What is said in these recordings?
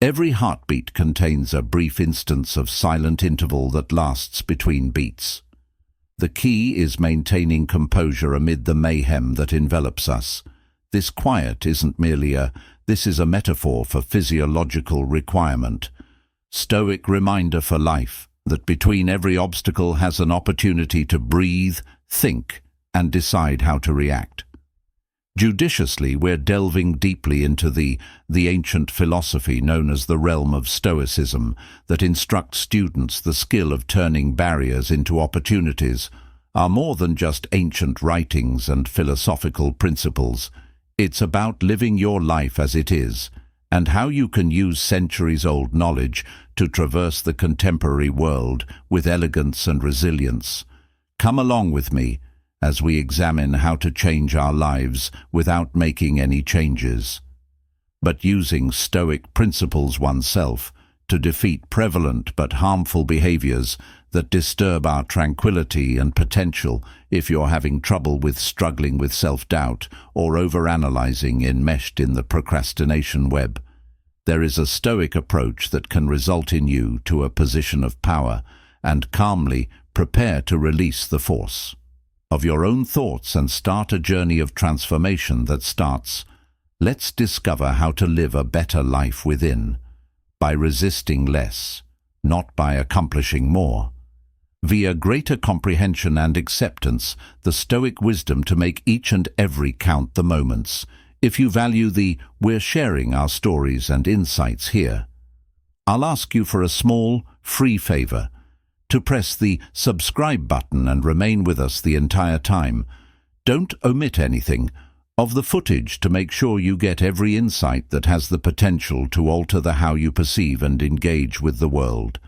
Every heartbeat contains a brief instance of silent interval that lasts between beats. The key is maintaining composure amid the mayhem that envelops us. This quiet isn't merely this is a metaphor for physiological requirement. Stoic reminder for life that between every obstacle has an opportunity to breathe, think, and decide how to react. Judiciously, we're delving deeply into the ancient philosophy known as the realm of Stoicism that instructs students the skill of turning barriers into opportunities. Are more than just ancient writings and philosophical principles. It's about living your life as it is, and how you can use centuries-old knowledge to traverse the contemporary world with elegance and resilience. Come along with me as we examine how to change our lives without making any changes, but using Stoic principles oneself to defeat prevalent but harmful behaviors that disturb our tranquility and potential. If you're having trouble with struggling with self-doubt or overanalyzing enmeshed in the procrastination web, there is a Stoic approach that can result in you to a position of power and calmly prepare to release the force of your own thoughts and start a journey of transformation that starts. Let's discover how to live a better life within, by resisting less, not by accomplishing more. Via greater comprehension and acceptance, the Stoic wisdom to make each and every count the moments. If you value we're sharing our stories and insights here. I'll ask you for a small, free favor, to press the subscribe button and remain with us the entire time. Don't omit anything of the footage to make sure you get every insight that has the potential to alter how you perceive and engage with the world.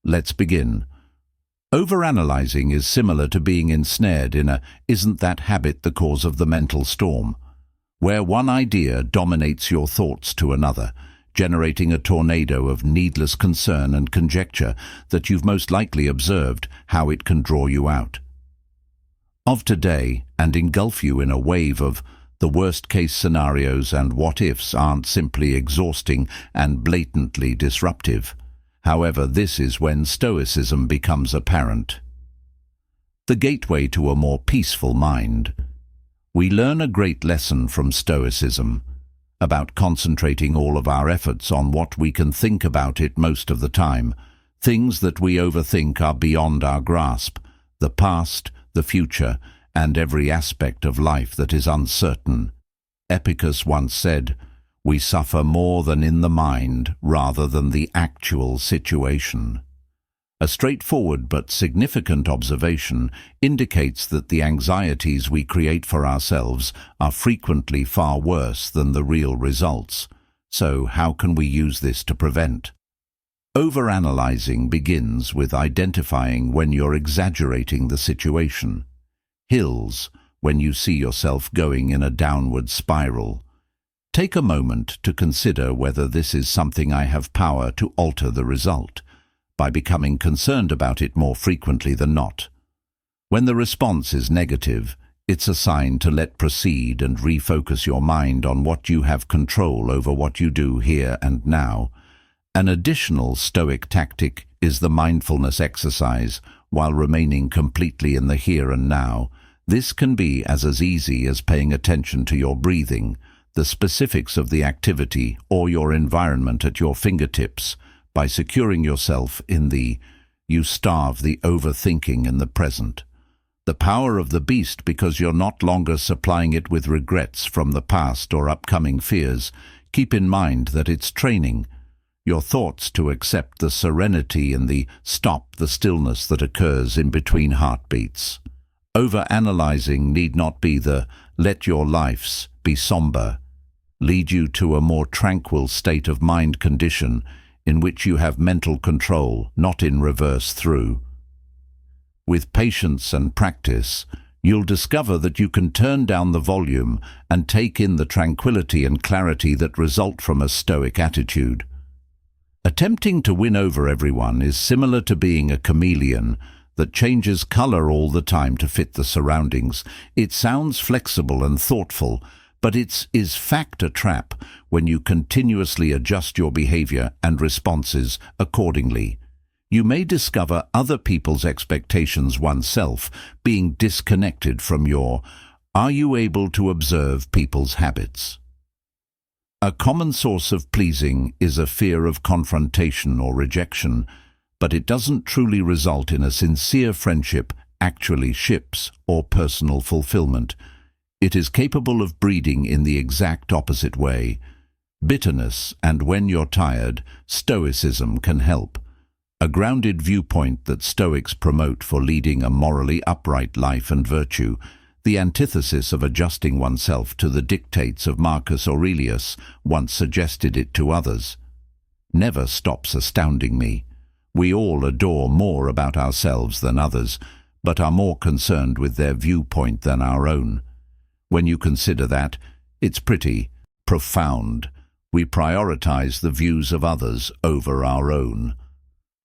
Let's begin. Overanalyzing is similar to being ensnared in isn't that habit the cause of the mental storm, where one idea dominates your thoughts to another, generating a tornado of needless concern and conjecture that you've most likely observed how it can draw you out of today and engulf you in a wave of the worst-case scenarios, and what-ifs aren't simply exhausting and blatantly disruptive. However, this is when Stoicism becomes apparent. The gateway to a more peaceful mind. We learn a great lesson from Stoicism about concentrating all of our efforts on what we can think about it most of the time. Things that we overthink are beyond our grasp, the past, the future, and every aspect of life that is uncertain. Epicurus once said, "We suffer more than in the mind rather than the actual situation." A straightforward but significant observation indicates that the anxieties we create for ourselves are frequently far worse than the real results. So how can we use this to prevent? Overanalyzing begins with identifying when you're exaggerating the situation. Hills, when you see yourself going in a downward spiral. Take a moment to consider whether this is something I have power to alter the result, by becoming concerned about it more frequently than not. When the response is negative, it's a sign to let proceed and refocus your mind on what you have control over, what you do here and now. An additional Stoic tactic is the mindfulness exercise while remaining completely in the here and now. This can be as easy as paying attention to your breathing, the specifics of the activity or your environment at your fingertips. By securing yourself in you starve the overthinking in the present. The power of the beast, because you're not longer supplying it with regrets from the past or upcoming fears. Keep in mind that it's training your thoughts to accept the serenity and the stillness that occurs in between heartbeats. Overanalyzing need not be let your lives be somber. Lead you to a more tranquil state of mind condition in which you have mental control, not in reverse through. With patience and practice, you'll discover that you can turn down the volume and take in the tranquility and clarity that result from a Stoic attitude. Attempting to win over everyone is similar to being a chameleon that changes color all the time to fit the surroundings. It sounds flexible and thoughtful, But is fact a trap when you continuously adjust your behavior and responses accordingly. You may discover other people's expectations oneself being disconnected from your. Are you able to observe people's habits? A common source of pleasing is a fear of confrontation or rejection, but it doesn't truly result in a sincere friendship, actually ships, or personal fulfillment. It is capable of breeding in the exact opposite way. Bitterness, and when you're tired, Stoicism can help. A grounded viewpoint that Stoics promote for leading a morally upright life and virtue, the antithesis of adjusting oneself to the dictates of Marcus Aurelius, once suggested it to others. Never stops astounding me. We all adore more about ourselves than others, but are more concerned with their viewpoint than our own. When you consider that, it's pretty profound. We prioritize the views of others over our own.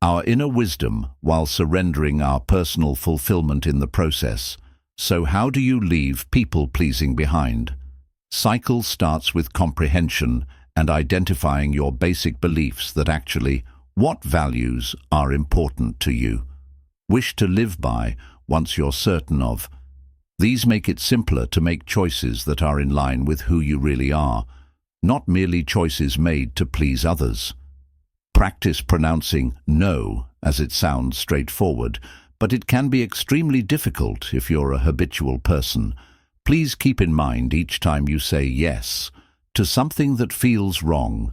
Our inner wisdom, while surrendering our personal fulfillment in the process. So how do you leave people-pleasing behind? Cycle starts with comprehension and identifying your basic beliefs that actually, what values are important to you? Wish to live by once you're certain of. These make it simpler to make choices that are in line with who you really are, not merely choices made to please others. Practice pronouncing no, as it sounds straightforward, but it can be extremely difficult if you're a habitual person. Please keep in mind each time you say yes to something that feels wrong.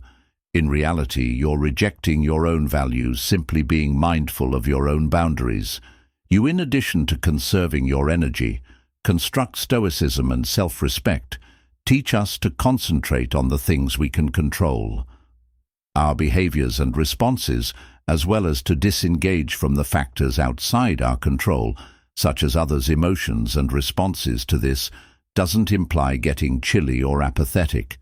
In reality, you're rejecting your own values, simply being mindful of your own boundaries. You, in addition to conserving your energy, construct stoicism and self-respect, teach us to concentrate on the things we can control. Our behaviors and responses, as well as to disengage from the factors outside our control, such as others' emotions and responses to this, doesn't imply getting chilly or apathetic.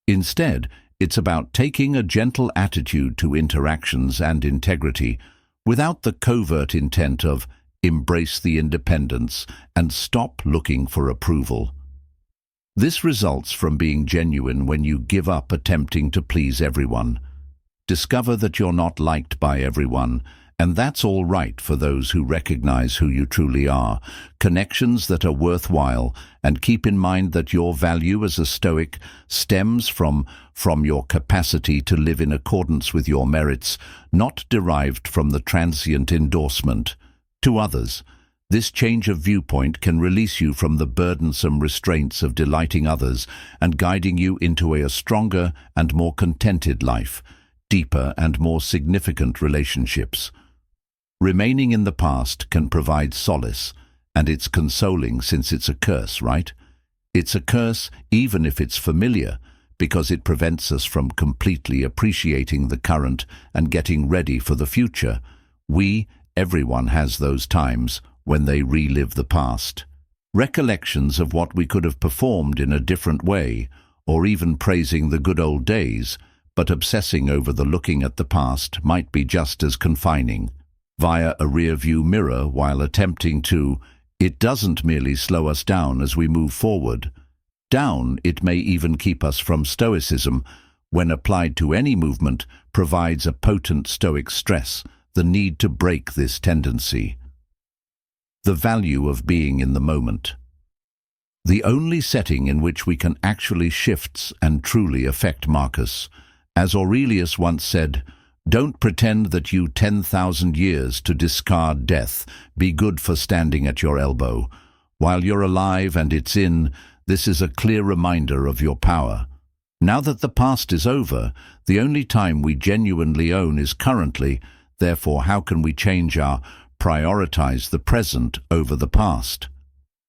Instead, it's about taking a gentle attitude to interactions and integrity, without the covert intent of embrace the independence and stop looking for approval. This results from being genuine when you give up attempting to please everyone. Discover that you're not liked by everyone, and that's all right for those who recognize who you truly are, connections that are worthwhile, and keep in mind that your value as a Stoic stems from your capacity to live in accordance with your merits, not derived from the transient endorsement to others. This change of viewpoint can release you from the burdensome restraints of delighting others and guiding you into a stronger and more contented life, deeper and more significant relationships. Remaining in the past can provide solace, and it's consoling since it's a curse, right? It's a curse even if it's familiar, because it prevents us from completely appreciating the current and getting ready for the future. Everyone has those times when they relive the past. Recollections of what we could have performed in a different way, or even praising the good old days, but obsessing over the looking at the past might be just as confining. Via a rear-view mirror while attempting to, it doesn't merely slow us down as we move forward. It may even keep us from stoicism. When applied to any movement, provides a potent stoic stress, the need to break this tendency. The value of being in the moment. The only setting in which we can actually shift and truly affect Marcus. As Aurelius once said, don't pretend that you 10,000 years to discard death, be good for standing at your elbow. While you're alive and it's in, this is a clear reminder of your power. Now that the past is over, the only time we genuinely own is currently. Therefore, how can we prioritize the present over the past?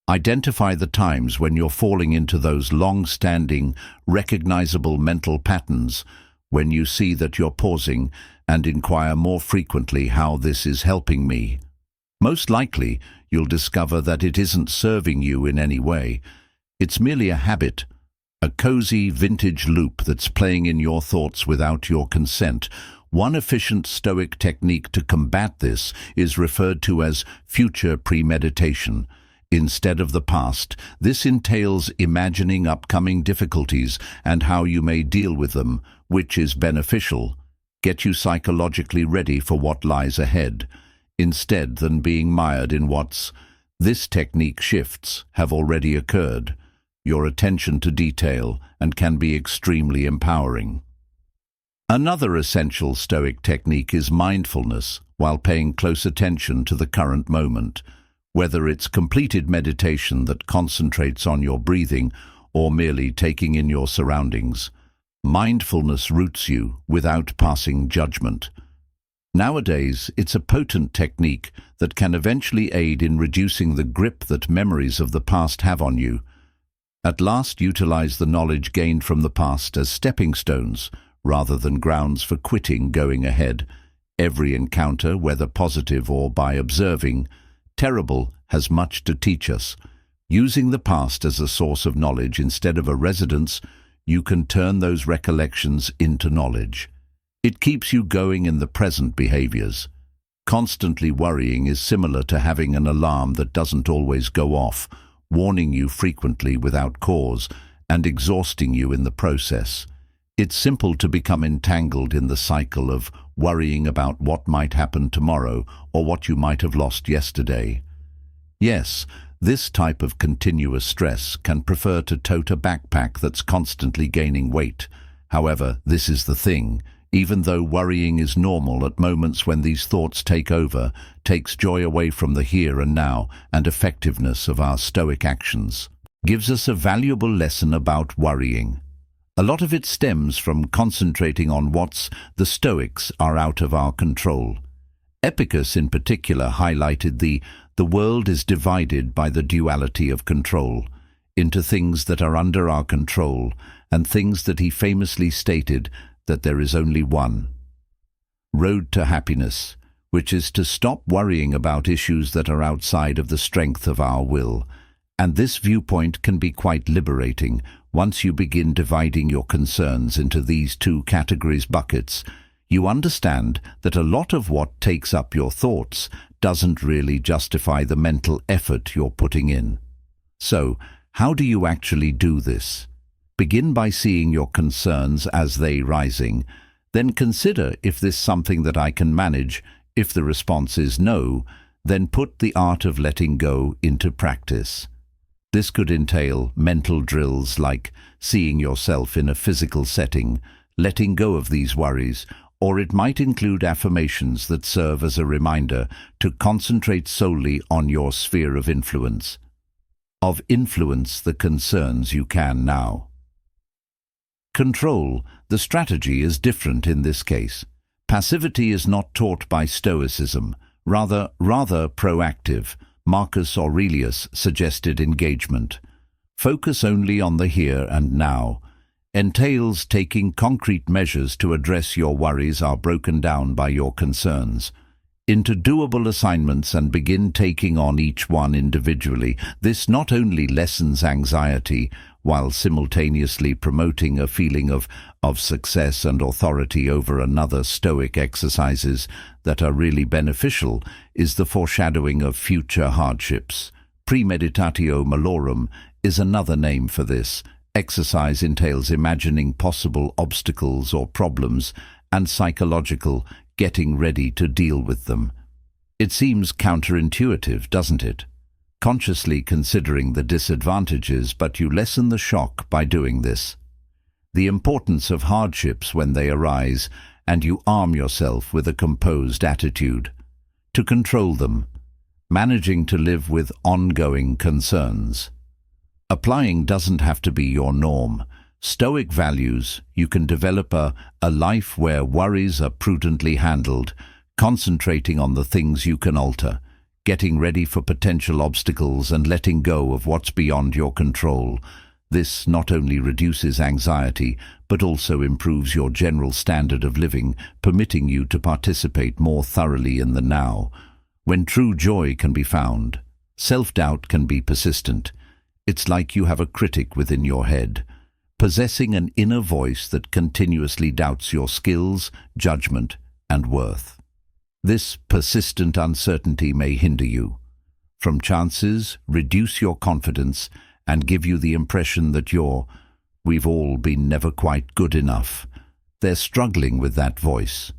Identify the times when you're falling into those long-standing, recognizable mental patterns, when you see that you're pausing, and inquire more frequently how this is helping me. Most likely, you'll discover that it isn't serving you in any way. It's merely a habit, a cozy vintage loop that's playing in your thoughts without your consent. One efficient Stoic technique to combat this is referred to as future premeditation. instead of the past. This entails imagining upcoming difficulties and how you may deal with them, which is beneficial. Get you psychologically ready for what lies ahead, instead than being mired in what's. This technique shifts have already occurred. Your attention to detail and can be extremely empowering. Another essential Stoic technique is mindfulness, while paying close attention to the current moment. Whether it's completed meditation that concentrates on your breathing or merely taking in your surroundings, mindfulness roots you without passing judgment. Nowadays, it's a potent technique that can eventually aid in reducing the grip that memories of the past have on you. At last, utilize the knowledge gained from the past as stepping stones, rather than grounds for quitting going ahead. Every encounter, whether positive or by observing, terrible, has much to teach us. Using the past as a source of knowledge instead of a residence, you can turn those recollections into knowledge. It keeps you going in the present behaviors. Constantly worrying is similar to having an alarm that doesn't always go off, warning you frequently without cause and exhausting you in the process. It's simple to become entangled in the cycle of worrying about what might happen tomorrow or what you might have lost yesterday. Yes, this type of continuous stress can prefer to tote a backpack that's constantly gaining weight. However, this is the thing. Even though worrying is normal at moments when these thoughts take over, takes joy away from the here and now and effectiveness of our Stoic actions, gives us a valuable lesson about worrying. A lot of it stems from concentrating on what's the Stoics are out of our control. Epicus in particular highlighted the world is divided by the duality of control into things that are under our control and things that he famously stated that there is only one. Road to happiness, which is to stop worrying about issues that are outside of the strength of our will. And this viewpoint can be quite liberating once you begin dividing your concerns into these two categories buckets. You understand that a lot of what takes up your thoughts doesn't really justify the mental effort you're putting in. So, how do you actually do this? Begin by seeing your concerns as they rising. Then consider if this is something that I can manage. If the response is no, then put the art of letting go into practice. This could entail mental drills like seeing yourself in a physical setting, letting go of these worries, or it might include affirmations that serve as a reminder to concentrate solely on your sphere of influence. The concerns you can now. Control. The strategy is different in this case. Passivity is not taught by Stoicism, rather proactive. Marcus Aurelius suggested engagement. Focus only on the here and now. Entails taking concrete measures to address your worries are broken down by your concerns into doable assignments and begin taking on each one individually. This not only lessens anxiety while simultaneously promoting a feeling of success and authority over another. Stoic exercises that are really beneficial is the foreshadowing of future hardships. Premeditatio malorum is another name for this. Exercise entails imagining possible obstacles or problems and psychological getting ready to deal with them. It seems counterintuitive, doesn't it? Consciously considering the disadvantages, but you lessen the shock by doing this. The importance of hardships when they arise, and you arm yourself with a composed attitude to control them, managing to live with ongoing concerns. Applying doesn't have to be your norm. Stoic values, you can develop a life where worries are prudently handled, concentrating on the things you can alter, getting ready for potential obstacles and letting go of what's beyond your control. This not only reduces anxiety, but also improves your general standard of living, permitting you to participate more thoroughly in the now. When true joy can be found, self-doubt can be persistent. It's like you have a critic within your head, possessing an inner voice that continuously doubts your skills, judgment, and worth. This persistent uncertainty may hinder you. from chances, reduce your confidence, and give you the impression that we've all been never quite good enough. They're struggling with that voice,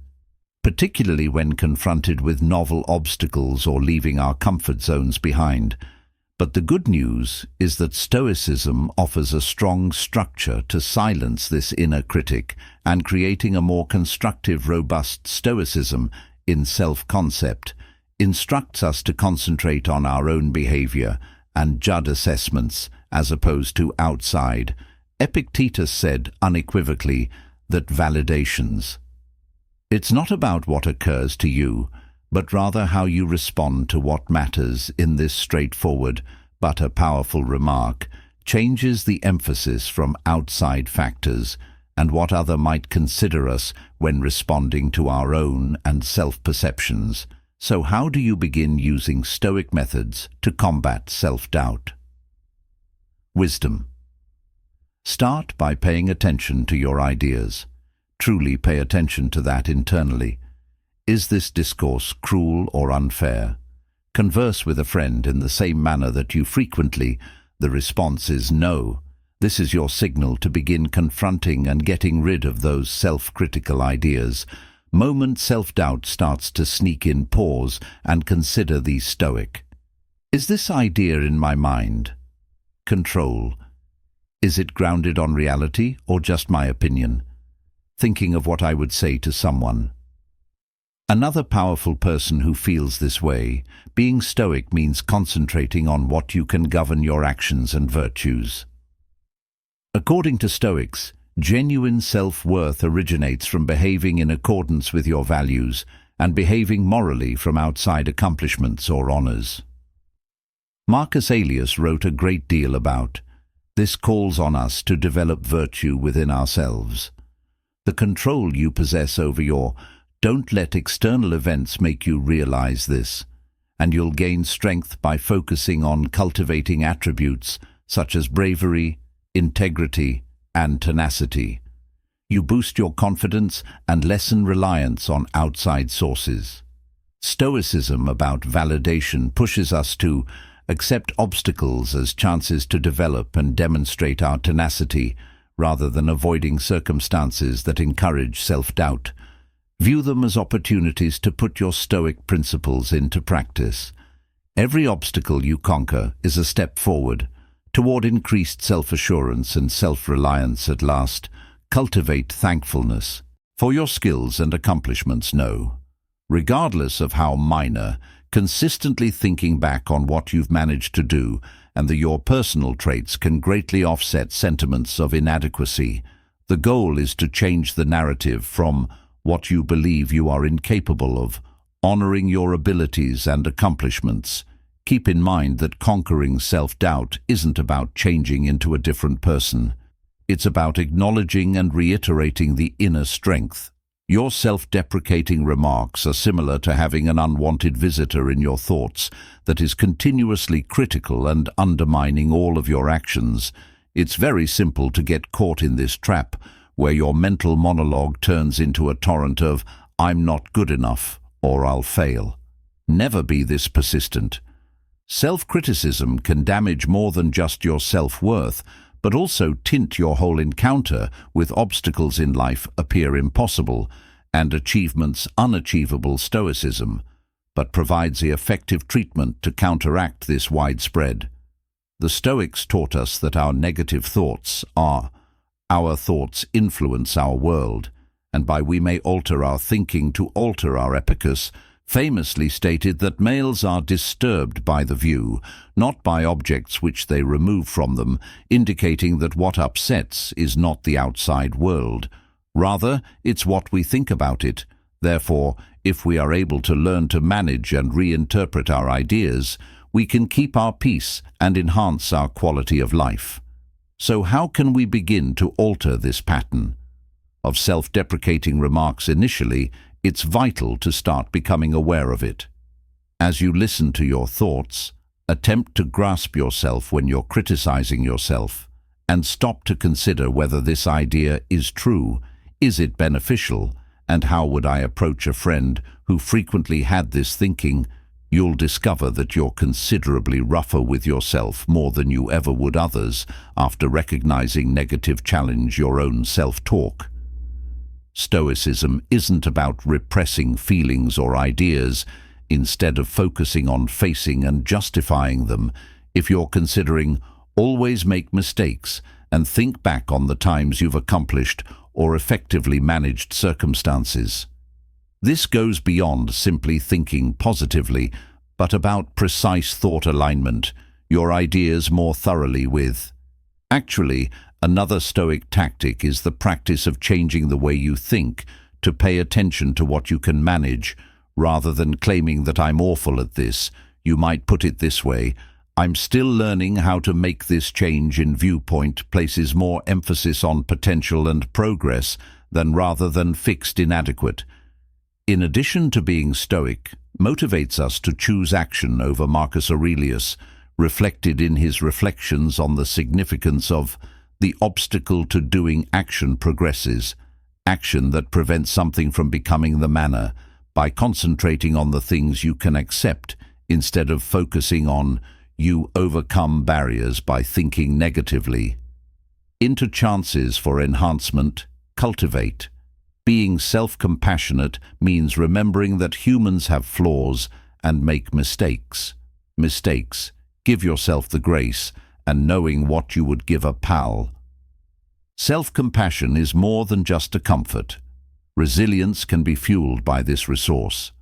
particularly when confronted with novel obstacles or leaving our comfort zones behind. But the good news is that Stoicism offers a strong structure to silence this inner critic, and creating a more constructive, robust Stoicism in self-concept instructs us to concentrate on our own behavior and judge assessments as opposed to outside. Epictetus said unequivocally that it's not about what occurs to you, but rather how you respond to what matters. In this straightforward but a powerful remark changes the emphasis from outside factors and what other might consider us when responding to our own and self-perceptions. So how do you begin using Stoic methods to combat self-doubt? Wisdom. Start by paying attention to your ideas. Truly pay attention to that internally. Is this discourse cruel or unfair? Converse with a friend in the same manner that you frequently. The response is no. This is your signal to begin confronting and getting rid of those self-critical ideas. Moment self-doubt starts to sneak in, pause and consider the Stoic. Is this idea in my mind? Control. Is it grounded on reality or just my opinion? Thinking of what I would say to someone. Another powerful person who feels this way. Being Stoic means concentrating on what you can govern your actions and virtues. According to Stoics, genuine self-worth originates from behaving in accordance with your values and behaving morally from outside accomplishments or honors. Marcus Aurelius wrote a great deal about this. Calls on us to develop virtue within ourselves. The control you possess over don't let external events make you realize this, and you'll gain strength by focusing on cultivating attributes such as bravery, integrity, and tenacity. You boost your confidence and lessen reliance on outside sources. Stoicism about validation pushes us to accept obstacles as chances to develop and demonstrate our tenacity, rather than avoiding circumstances that encourage self-doubt. View them as opportunities to put your Stoic principles into practice. Every obstacle you conquer is a step forward toward increased self-assurance and self-reliance. At last, cultivate thankfulness for your skills and accomplishments. No, regardless of how minor, consistently thinking back on what you've managed to do and your personal traits can greatly offset sentiments of inadequacy. The goal is to change the narrative from what you believe you are incapable of, honoring your abilities and accomplishments. Keep in mind that conquering self-doubt isn't about changing into a different person. It's about acknowledging and reiterating the inner strength. Your self-deprecating remarks are similar to having an unwanted visitor in your thoughts that is continuously critical and undermining all of your actions. It's very simple to get caught in this trap, where your mental monologue turns into a torrent of "I'm not good enough" or "I'll fail." Never be this persistent. Self-criticism can damage more than just your self-worth, but also tint your whole encounter with obstacles in life appear impossible and achievements unachievable. Stoicism but provides the effective treatment to counteract this widespread. The Stoics taught us that our negative thoughts our thoughts influence our world, and by we may alter our thinking to alter our. Epictetus famously stated that males are disturbed by the view, not by objects which they remove from them, indicating that what upsets is not the outside world. Rather, it's what we think about it. Therefore, if we are able to learn to manage and reinterpret our ideas, we can keep our peace and enhance our quality of life. So how can we begin to alter this pattern of self-deprecating remarks? Initially, it's vital to start becoming aware of it. As you listen to your thoughts, attempt to grasp yourself when you're criticizing yourself, and stop to consider whether this idea is true, is it beneficial, and how would I approach a friend who frequently had this thinking. you'll discover that you're considerably rougher with yourself more than you ever would others after recognizing negative challenge your own self-talk. Stoicism isn't about repressing feelings or ideas. Instead of focusing on facing and justifying them, if you're considering, always make mistakes and think back on the times you've accomplished or effectively managed circumstances. This goes beyond simply thinking positively, but about precise thought alignment, your ideas more thoroughly with. Actually, another Stoic tactic is the practice of changing the way you think to pay attention to what you can manage. Rather than claiming that I'm awful at this, you might put it this way: I'm still learning how to make this change in viewpoint places more emphasis on potential and progress rather than fixed inadequate. In addition to being Stoic, motivates us to choose action over Marcus Aurelius, reflected in his reflections on the significance of the obstacle to doing action progresses, action that prevents something from becoming the manner, by concentrating on the things you can accept instead of focusing on you overcome barriers by thinking negatively. Into chances for enhancement, cultivate. Being self-compassionate means remembering that humans have flaws and make mistakes. Give yourself the grace and knowing what you would give a pal. Self-compassion is more than just a comfort. Resilience can be fueled by this resource.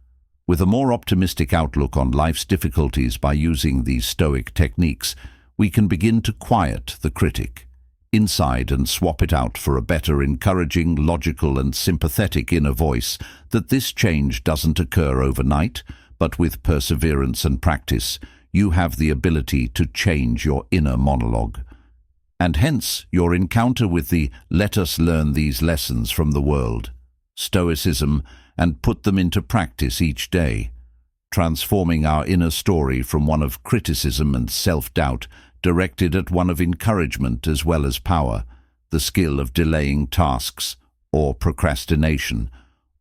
With a more optimistic outlook on life's difficulties by using these Stoic techniques, we can begin to quiet the critic inside and swap it out for a better, encouraging, logical and sympathetic inner voice. That this change doesn't occur overnight, but with perseverance and practice, you have the ability to change your inner monologue. And hence your encounter with the "let us learn these lessons from the world" Stoicism, and put them into practice each day, transforming our inner story from one of criticism and self-doubt directed at one of encouragement as well as power, the skill of delaying tasks, or procrastination.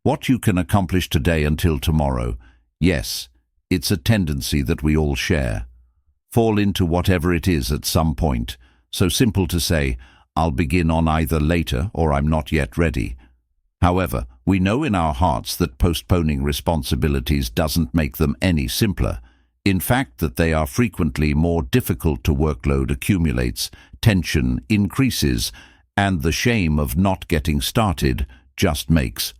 What you can accomplish today until tomorrow, yes, it's a tendency that we all share. Fall into whatever it is at some point, so simple to say, I'll begin on either later or I'm not yet ready. However, we know in our hearts that postponing responsibilities doesn't make them any simpler. In fact, that they are frequently more difficult to workload accumulates, tension increases, and the shame of not getting started just makes.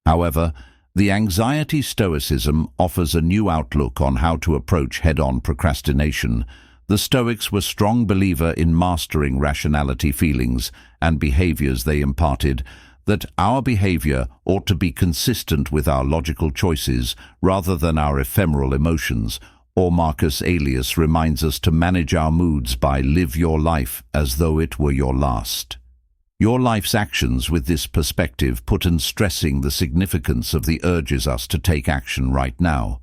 However, the anxiety Stoicism offers a new outlook on how to approach head-on procrastination. The Stoics were strong believer in mastering rationality feelings and behaviors they imparted, that our behavior ought to be consistent with our logical choices rather than our ephemeral emotions, or Marcus Aurelius reminds us to manage our moods by live your life as though it were your last. Your life's actions with this perspective put in stressing the significance of the urges us to take action right now.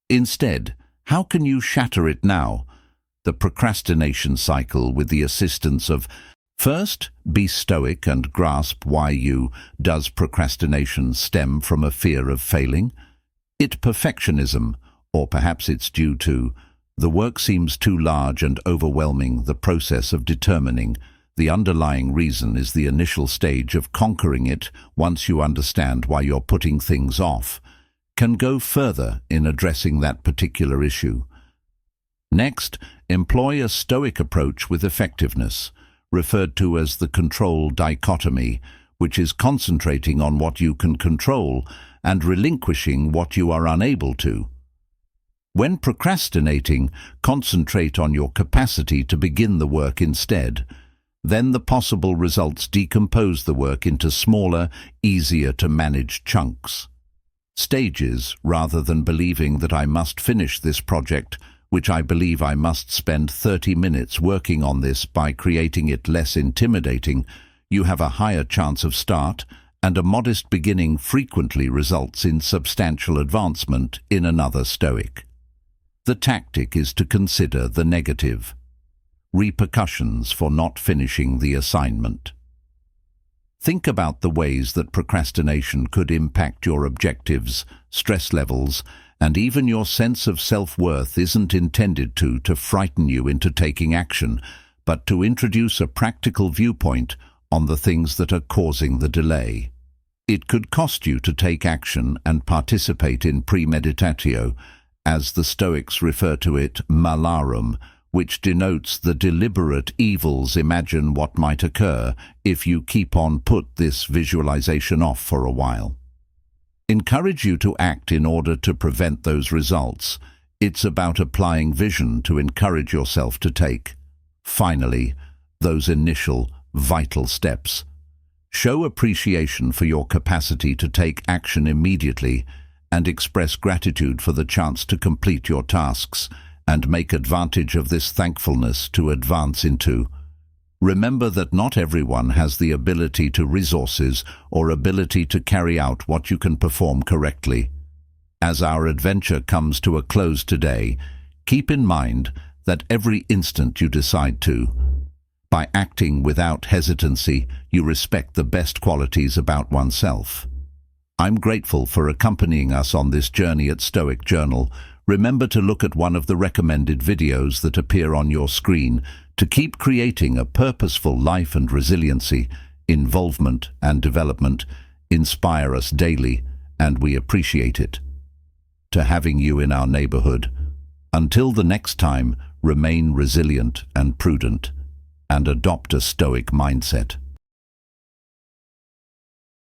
Instead, how can you shatter it now? The procrastination cycle with the assistance of first, be stoic and grasp why does procrastination stem from a fear of failing? It perfectionism, or perhaps it's due to the work seems too large and overwhelming. The process of determining the underlying reason is the initial stage of conquering it. Once you understand why you're putting things off, can go further in addressing that particular issue. Next, employ a Stoic approach with effectiveness, referred to as the control dichotomy, which is concentrating on what you can control and relinquishing what you are unable to. When procrastinating, concentrate on your capacity to begin the work instead. Then the possible results decompose the work into smaller, easier to manage chunks. Stages, rather than believing that I must finish this project, which I believe I must spend 30 minutes working on this. By creating it less intimidating, you have a higher chance of start, and a modest beginning frequently results in substantial advancement in another Stoic. The tactic is to consider the negative repercussions for not finishing the assignment. Think about the ways that procrastination could impact your objectives, stress levels, and even your sense of self-worth isn't intended to frighten you into taking action, but to introduce a practical viewpoint on the things that are causing the delay. It could cost you to take action and participate in premeditatio, as the Stoics refer to it, malarum, which denotes the deliberate evils. Imagine what might occur if you keep on put this visualization off for a while. Encourage you to act in order to prevent those results. It's about applying vision to encourage yourself to take, finally, those initial, vital steps. Show appreciation for your capacity to take action immediately and express gratitude for the chance to complete your tasks, and make advantage of this thankfulness to advance into. Remember that not everyone has the ability to resources or ability to carry out what you can perform correctly. As our adventure comes to a close today, keep in mind that every instant you decide to, by acting without hesitancy, you respect the best qualities about oneself. I'm grateful for accompanying us on this journey at Stoic Journal. Remember to look at one of the recommended videos that appear on your screen to keep creating a purposeful life, and resiliency, involvement and development inspire us daily, and we appreciate it. To having you in our neighborhood. Until the next time, remain resilient and prudent, and adopt a Stoic mindset.